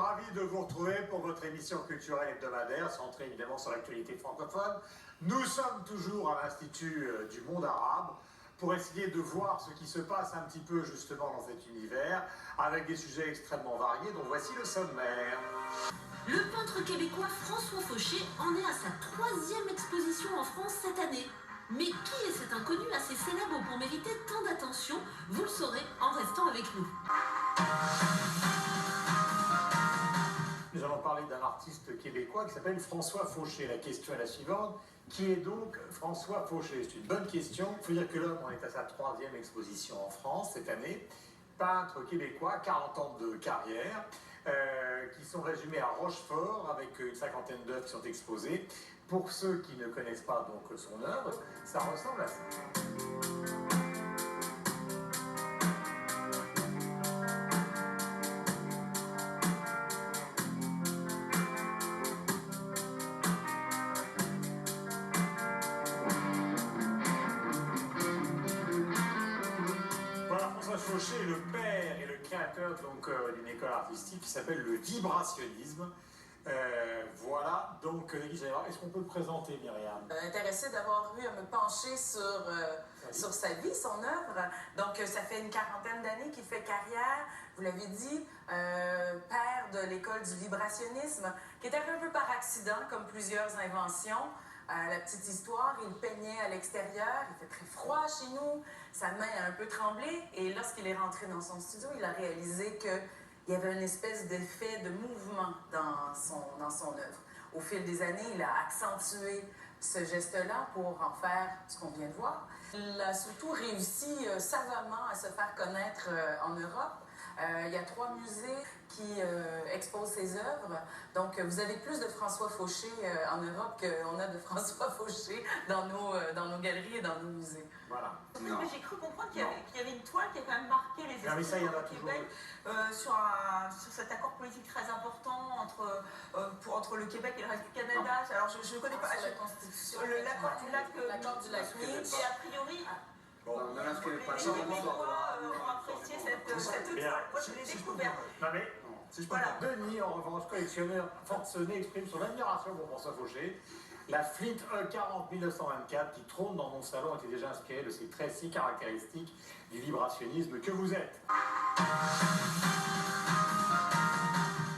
ravi de vous retrouver pour votre émission culturelle hebdomadaire, centrée évidemment sur l'actualité francophone. Nous sommes toujours à l'Institut du monde arabe pour essayer de voir ce qui se passe un petit peu justement dans cet univers, avec des sujets extrêmement variés, dont voici le sommaire. Le peintre québécois François Fauché en est à sa 3e exposition en France cette année. Mais qui est cet inconnu assez célèbre pour mériter tant d'attention? Vous le saurez en restant avec nous. Nous allons parler d'un artiste québécois qui s'appelle François Fauché. La question est la suivante. Qui est donc François Fauché? C'est une bonne question. Il faut dire que l'homme en est à sa 3e exposition en France cette année. Peintre québécois, 40 ans de carrière, qui sont résumés à Rochefort avec une 50aine d'œuvres qui sont exposées. Pour ceux qui ne connaissent pas donc son œuvre, ça ressemble à ça. Voilà, François Fauché est le père et le créateur d'une école artistique qui s'appelle le vibrationnisme. Voilà, donc est-ce qu'on peut le présenter, Myriam? Intéressée d'avoir eu à me pencher sur sa vie, son œuvre. Donc, ça fait une 40aine d'années qu'il fait carrière, vous l'avez dit, père de l'école du vibrationnisme, qui est arrivé un peu par accident, comme plusieurs inventions. La petite histoire, il peignait à l'extérieur, il fait très froid chez nous, sa main a un peu tremblé, et lorsqu'il est rentré dans son studio, il a réalisé qu'il y avait une espèce d'effet de mouvement dans son œuvre. Au fil des années, il a accentué ce geste-là pour en faire ce qu'on vient de voir. Il a surtout réussi savamment à se faire connaître en Europe. Il y a 3 musées qui exposent ses œuvres. Donc, vous avez plus de François Fauché en Europe qu'on a de François Fauché dans nos galeries et dans nos musées. Voilà. Mais j'ai cru comprendre qu'il y avait une toile qui a quand même marqué les esprits au Québec sur cet accord politique très important entre le Québec et le reste du Canada. Alors, je ne connais pas. Sur la Constitution. L'accord du lac. Et a priori... les Québécois ont apprécié cette toile. Moi, je l'ai découverte. Non mais, si je peux dire, Denis, en revanche, collectionneur forcené, exprime son admiration pour François Fauché. La Flint E40 1924 qui trône dans mon salon était déjà inspirée de ces traits si caractéristiques du vibrationnisme que vous êtes.